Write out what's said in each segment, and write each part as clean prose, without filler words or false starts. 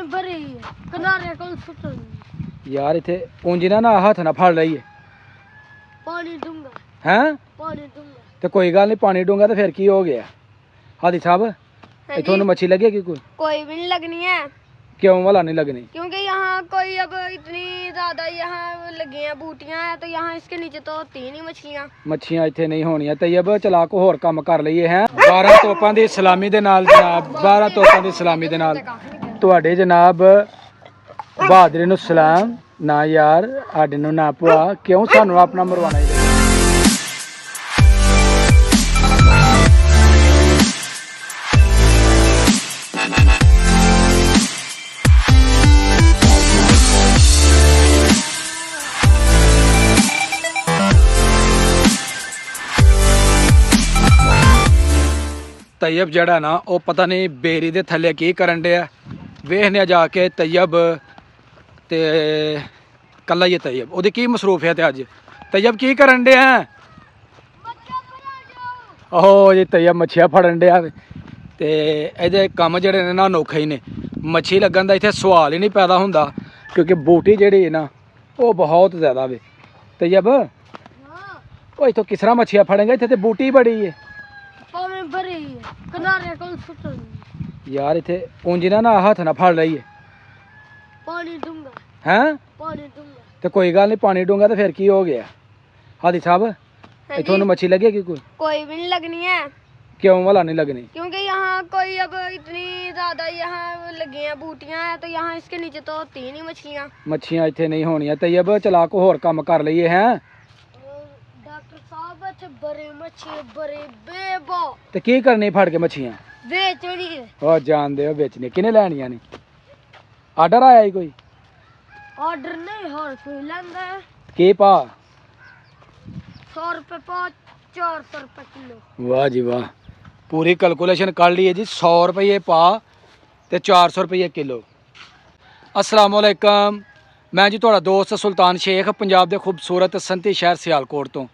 भरी किनारे को सुट यार इथे ਉਂਝ ਨਾ ਹੱਥ ਨਾ ਫੜ ਲਈਏ पानी दूंगा हैं पानी दूंगा ਤੇ ਕੋਈ ਗੱਲ ਨਹੀਂ ਪਾਣੀ ਡੂੰਗਾ ਤੇ ਫਿਰ ਕੀ ਹੋ ਗਿਆ ਹਾਦੀ ਸਾਹਿਬ इथों मच्छी लगेगी कोई भी नहीं लगनी है क्यों वाला नहीं लगनी क्योंकि यहाँ कोई अब इतनी ज्यादा यहाँ लगी हैं बूटियां हैं तो यहाँ इसके नीचे तो होती ही नहीं मछलियां मच्छियां इत्थे नहीं होनियां तैयब चला को होर काम कर लईए हैं 12 तोपां दी सलामी दे नाल जनाब 12 तोपां दी सलामी दे नाल तुहाडे जनाब बहादरी नूं सलाम ना यार आडे नूं ना भुआ क्यों सानू अपना मरवाना ही तैयब जड़ा ना वो पता नहीं बेरी दे थले की करन डे वेखने जाके तैयब ते कला ही तैयब ओदी की मसरूफियत है अज तैयब की करन डे हैं ओहो जी तैयब मच्छियां फड़न डे ते इहदे कम जड़े ने ना अनोखे ही ने मच्छी लगन दा इत्थे सवाल ही नहीं पैदा हुंदा क्योंकि बूटी जड़ी है ना वो बहुत ज़्यादा वे तैयब ओ इत्थों किस तरह मच्छियां फड़ेंगे इत्थे ते बूटी बड़ी है भरी किनारे को सुट यार इथे ਉਂਝ ना हथ ना फड़ लईए पानी दूंगा हैं पानी दूंगा तो कोई गल नहीं पानी डूंगा तो फिर की हो गया हादी साहब इथों मच्छी लगेगी कोई भी नहीं लगनी है क्यों वाला नहीं लगनी क्योंकि यहाँ कोई अब इतनी ज्यादा यहाँ लगी हैं बूटियां हैं तो यहाँ इसके नीचे तो होती ही नहीं मछलियां मच्छियां इथे नहीं होनियां तैयब चला को होर काम कर लईए हैं डॉक्टर साहब अच्छे बड़े मच्छी बड़े बेबो ते की करनी फड़ के मच्छियां बेचनी है ओ जान दे बेचनी किने लैनियां ने आर्डर आया ही कोई ऑर्डर नहीं हर कोई लेंदा है की पा 100 रुपए पा 400 रुपए किलो वाह जी वाह पूरी कैलकुलेशन कर ली है जी 100 रुपये पा ते 400 रुपये किलो अस्सलाम वालेकुम मैं जी तुहाडा दोस्त सुल्तान शेख पंजाब दे खूबसूरत संती शहर सियालकोट तो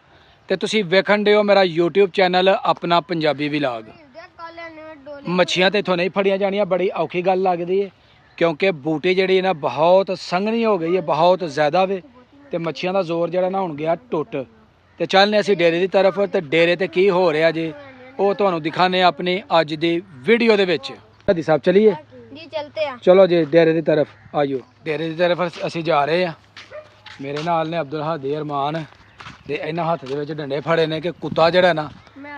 ते तुसी वेखण दे हो मेरा यूट्यूब चैनल अपना पंजाबी विलाग मच्छियां तो इत्थों नहीं फड़ियां जानियां बड़ी औखी गल लगदी है क्योंकि बूटी जिहड़ी ना बहुत संघनी हो गई है बहुत ज़्यादा वे ते मच्छियां दा जोर जिहड़ा ना हुण गया टुट ते चलने असीं डेरे की तरफ ते डेरे ते की हो रहा जी वो तुहानूं दिखाने अपनी अज दी वीडियो दे विच हादी साहब चलिए जी चलते हैं चलो जी डेरे की तरफ आइयो डेरे की तरफ असीं जा रहे हैं मेरे नाल ने अब्दुल हादी अरमान ते इन्हां हत्थ दे विच डंडे फड़े ने कि कुत्ता जिहड़ा ना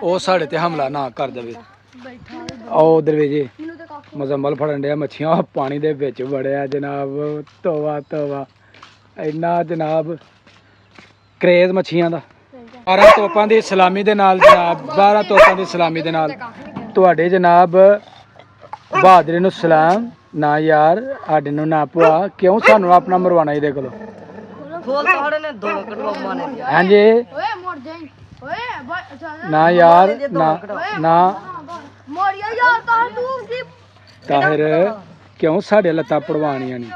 वो साढ़े ते हमला ना कर देवे आओ उधर वे जी मुजम्मल फड़न दिया मच्छियां पानी दे विच वड़िया जनाब तोवा तोवा इन्ना जनाब क्रेज मच्छियां दा 12 तोपां दी सलामी दे नाल जनाब 12 तोपां दी सलामी दे नाल तुहाडे जनाब बहादरी नूं सलाम ना यार आडे नूं ना भुआ क्यों सानू अपना मरवाना इहदे कोलों हाँ जी ना यार ना ना ताहिर क्यों साढ़े लत्तां पड़वानियां ने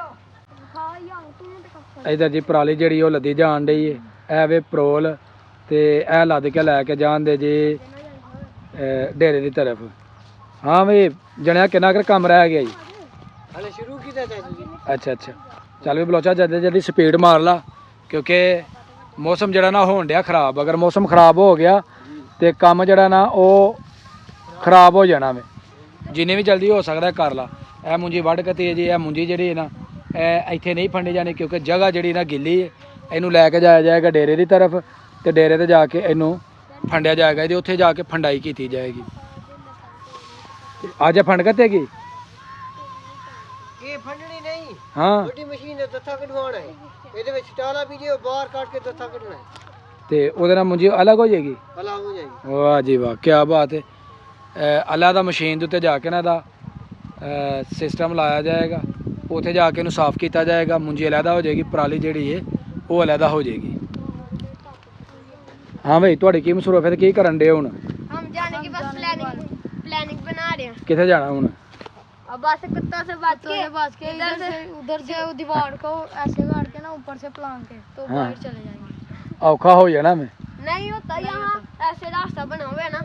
इधर जी पराली जड़ी वो लदी जान डई है ऐ वे परोल ते ऐ लद के लैके जान दे जी डेरे की तरफ हाँ भाई जनिया किन्ना कर कम रह गया जी शुरू अच्छा अच्छा चल भी बलोचा जल्दी जल्दी स्पीड मार ला क्योंकि मौसम जड़ा ना होन दिया खराब अगर मौसम खराब हो गया तो काम जड़ा ना वो खराब हो जाना मैं जिन्नी भी जल्दी हो सकता कर ला ए मुंजी वढ़ के तेज है मुंजी जी ना इत्थे नहीं फंडी जानी क्योंकि जगह जी ना गिली है इनू लैके जाया जाएगा डेरे की तरफ तो डेरे ते जाके इनू फंडिया जाएगा ये उत्थे जाके फंडाई की जाएगी आज फंड कतेगी हाँ ते ओहदे नाल मुंजी अलग हो जाएगी वाह जी वाह क्या बात है अलग मशीन उत्ते जाके ना सिस्टम लाया जाएगा उत्थे जाके इनू साफ किया जाएगा मुंजी अलहदा हो जाएगी पराली जिहड़ी है वो अलहदा हो जाएगी हाँ भाई तुहाडी की मसरूफियत की करन दे हुण हम जाने की बस प्लानिंग बना रहे हैं किथे जाना हुण अब बस कुत्तों से बच के उधर से दीवार को ऐसे काट के ना ऊपर से प्लान के तो बाहर चले जाएंगे औखा हो जाना मैं नहीं होता यहाँ ऐसे रास्ता बना हुआ है ना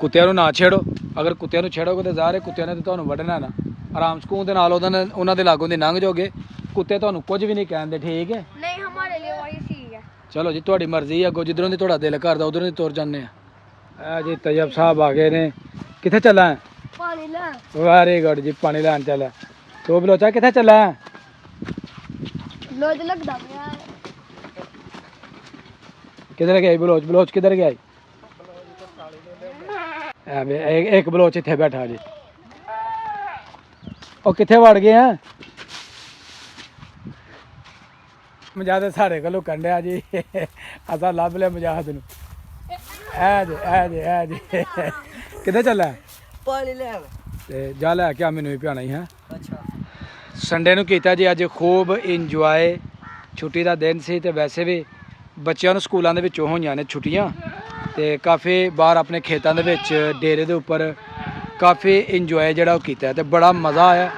कुत्तियां नूं ना छेड़ो अगर कुत्तियां नूं छेड़ोगे तो ज़ाहिर है कुत्तियां ने तो तुहानूं वड्ढना ना ਆਰਾਮ ਸਕੂਨ ਦੇ ਨਾਲ ਉਹਨਾਂ ਦੇ ਲਾਗੋਂ ਦੀ ਲੰਘ ਜਾਓਗੇ। ਕੁੱਤੇ ਤੁਹਾਨੂੰ ਕੁਝ ਵੀ ਨਹੀਂ ਕਹਿੰਦੇ, ਠੀਕ ਹੈ। नहीं हमारे लिए वही ठीक है। ਚਲੋ ਜੀ ਤੁਹਾਡੀ ਮਰਜ਼ੀ ਹੈ, ਅੱਗੋਂ ਜਿੱਧਰੋਂ ਦੀ ਤੁਹਾਡਾ ਦਿਲ ਕਰਦਾ ਉਧਰੋਂ ਦੀ ਤੁਰ ਜਾਂਦੇ ਆ। ਇਹ ਜੀ ਤੈयब ਸਾਹਿਬ ਆ ਗਏ ਨੇ। ਕਿੱਥੇ ਚੱਲਾ ਹੈ? पानी ले ਵੈਰੀ ਗੁੱਡ ਜੀ, ਪਾਣੀ ਲੈਣ ਚੱਲਾ। ਤੋ ਬਲੋਚਾ ਕਿੱਥੇ ਚੱਲਾ ਹੈ? लोज लगदा मैं किधर गया बलोच? बलोच किधर गया? एक बलोच इत्थे बैठा जी। ਉਹ ਕਿੱਥੇ ਵੜ ਗਏ ਆ? ਮਜਾਦ ਸਾਡੇ ਕੋਲੋਂ ਕੰਡਿਆ ਜੀ, ਅਸਾਂ ਲੱਭ ਲਿਆ ਮਜਾਦ ਨੂੰ। ਐ ਜੀ ਕਿੱਥੇ ਚੱਲਾ? ਪਾਣੀ ਲੈ ਤੇ ਜਾ ਲੈ ਕੇ ਆ, ਮੈਨੂੰ ਵੀ ਪਿਆਣਾ ਹੀ ਹੈ। ਅੱਛਾ ਸੰਡੇ ਨੂੰ ਕੀਤਾ ਜੀ ਅੱਜ ਖੂਬ ਇੰਜੋਏ। ਛੁੱਟੀ ਦਾ ਦਿਨ ਸੀ ਤੇ ਵੈਸੇ ਵੀ ਬੱਚਿਆਂ ਨੂੰ ਸਕੂਲਾਂ ਦੇ ਵਿੱਚੋਂ ਹੋਈਆਂ ਨੇ ਛੁੱਟੀਆਂ, ਤੇ ਕਾਫੀ ਬਾਹਰ ਆਪਣੇ ਖੇਤਾਂ ਦੇ ਵਿੱਚ ਡੇਰੇ ਦੇ ਉੱਪਰ ਕਾਫੀ ਇੰਜੋਏ ਜਿਹੜਾ ਉਹ ਕੀਤਾ ਤੇ ਬੜਾ ਮਜ਼ਾ ਆਇਆ।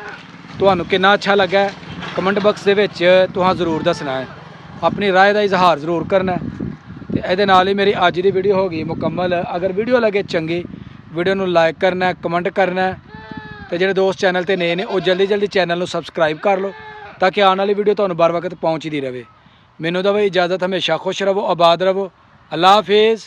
ਤੁਹਾਨੂੰ ਕਿੰਨਾ ਅੱਛਾ ਲੱਗਾ ਕਮੈਂਟ ਬਾਕਸ ਦੇ ਵਿੱਚ ਤੁਸੀਂ ਜ਼ਰੂਰ ਦੱਸਣਾ ਹੈ, ਆਪਣੀ ਰਾਏ ਦਾ ਇਜ਼ਹਾਰ ਜ਼ਰੂਰ ਕਰਨਾ। ਤੇ ਇਹਦੇ ਨਾਲ ਹੀ ਮੇਰੀ ਅੱਜ ਦੀ ਵੀਡੀਓ ਹੋ ਗਈ ਮੁਕੰਮਲ। ਅਗਰ ਵੀਡੀਓ ਲੱਗੇ ਚੰਗੀ, ਵੀਡੀਓ ਨੂੰ ਲਾਈਕ ਕਰਨਾ, ਕਮੈਂਟ ਕਰਨਾ, ਤੇ ਜਿਹੜੇ ਦੋਸਤ ਚੈਨਲ ਤੇ ਨਏ ਨੇ ਉਹ ਜਲਦੀ ਚੈਨਲ ਨੂੰ ਸਬਸਕ੍ਰਾਈਬ ਕਰ ਲਓ ਤਾਂ ਕਿ ਆਉਣ ਵਾਲੀ ਵੀਡੀਓ ਤੁਹਾਨੂੰ ਬਾਰ ਵਕਤ ਪਹੁੰਚਦੀ ਰਹੇ। ਮੈਨੂੰ ਦਵੇ ਇਜਾਜ਼ਤ, ਹਮੇਸ਼ਾ ਖੁਸ਼ ਰਹੋ, ਆਬਾਦ ਰਹੋ। ਅੱਲਾ ਹਾਫਿਜ਼।